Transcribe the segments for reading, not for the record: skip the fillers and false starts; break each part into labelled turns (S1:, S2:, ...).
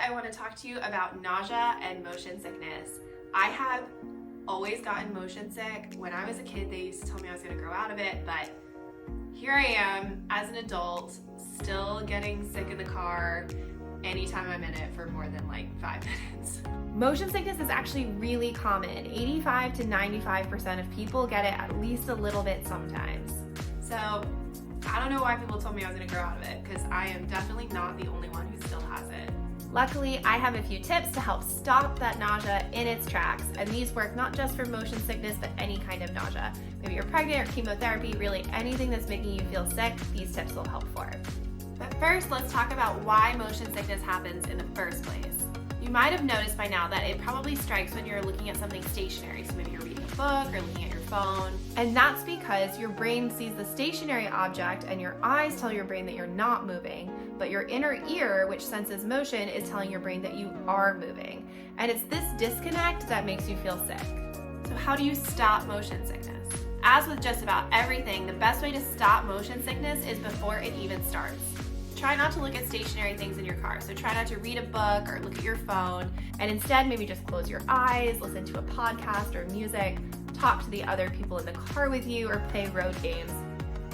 S1: I want to talk to you about nausea and motion sickness. I have always gotten motion sick. When I was a kid, they used to tell me I was going to grow out of it, but here I am as an adult, still getting sick in the car anytime I'm in it for more than like 5 minutes.
S2: Motion sickness is actually really common. 85 to 95% of people get it at least a little bit sometimes.
S1: So I don't know why people told me I was going to grow out of it, because I am definitely not the only one who still has it.
S2: Luckily, I have a few tips to help stop that nausea in its tracks, and these work not just for motion sickness, but any kind of nausea. Maybe you're pregnant or chemotherapy, really anything that's making you feel sick, these tips will help for.
S1: But first, let's talk about why motion sickness happens in the first place. You might have noticed by now that it probably strikes when you're looking at something stationary. So maybe you're reading a book or looking at your phone.
S2: And that's because your brain sees the stationary object and your eyes tell your brain that you're not moving, but your inner ear, which senses motion, is telling your brain that you are moving. And it's this disconnect that makes you feel sick.
S1: So how do you stop motion sickness? As with just about everything, the best way to stop motion sickness is before it even starts. Try not to look at stationary things in your car. So try not to read a book or look at your phone,
S2: and instead maybe just close your eyes, listen to a podcast or music, talk to the other people in the car with you, or play road games.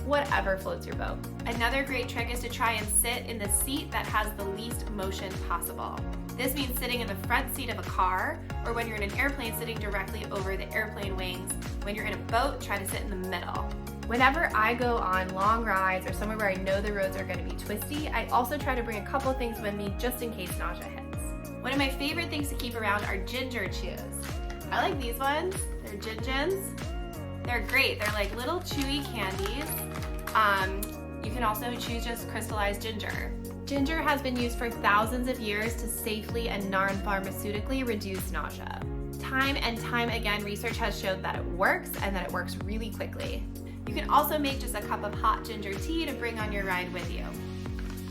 S2: Whatever floats your boat.
S1: Another great trick is to try and sit in the seat that has the least motion possible. This means sitting in the front seat of a car, or when you're in an airplane, sitting directly over the airplane wings. When you're in a boat, try to sit in the middle.
S2: Whenever I go on long rides or somewhere where I know the roads are going to be twisty, I also try to bring a couple things with me just in case nausea hits.
S1: One of my favorite things to keep around are ginger chews. I like these ones. They're gingins. They're great. They're like little chewy candies. You can also choose just crystallized ginger.
S2: Ginger has been used for thousands of years to safely and non-pharmaceutically reduce nausea. Time and time again, research has showed that it works and that it works really quickly.
S1: You can also make just a cup of hot ginger tea to bring on your ride with you.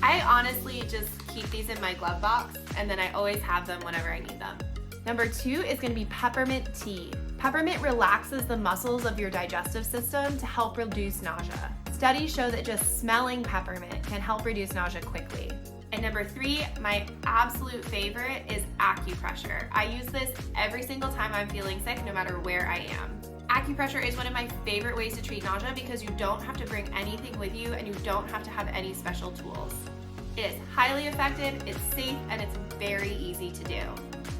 S1: I honestly just keep these in my glove box, and then I always have them whenever I need them.
S2: Number 2 is going to be peppermint tea. Peppermint relaxes the muscles of your digestive system to help reduce nausea. Studies show that just smelling peppermint can help reduce nausea quickly.
S1: And number 3, my absolute favorite is acupressure. I use this every single time I'm feeling sick, no matter where I am. Acupressure is one of my favorite ways to treat nausea because you don't have to bring anything with you and you don't have to have any special tools. It is highly effective, it's safe, and it's very easy to do.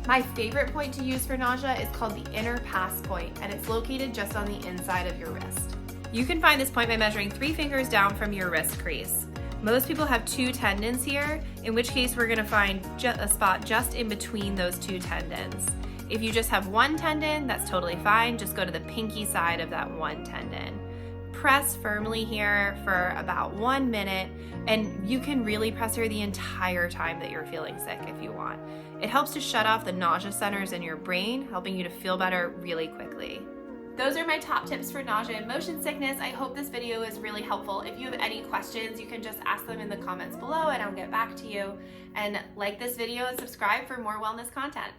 S2: My favorite point to use for nausea is called the inner pass point, and it's located just on the inside of your wrist. You can find this point by measuring 3 fingers down from your wrist crease. Most people have 2 tendons here, in which case we're going to find a spot just in between those 2 tendons. If you just have 1 tendon, that's totally fine. Just go to the pinky side of that 1 tendon. Press firmly here for about 1 minute, and you can really press here the entire time that you're feeling sick if you want. It helps to shut off the nausea centers in your brain, helping you to feel better really quickly.
S1: Those are my top tips for nausea and motion sickness. I hope this video is really helpful. If you have any questions, you can just ask them in the comments below and I'll get back to you. And like this video and subscribe for more wellness content.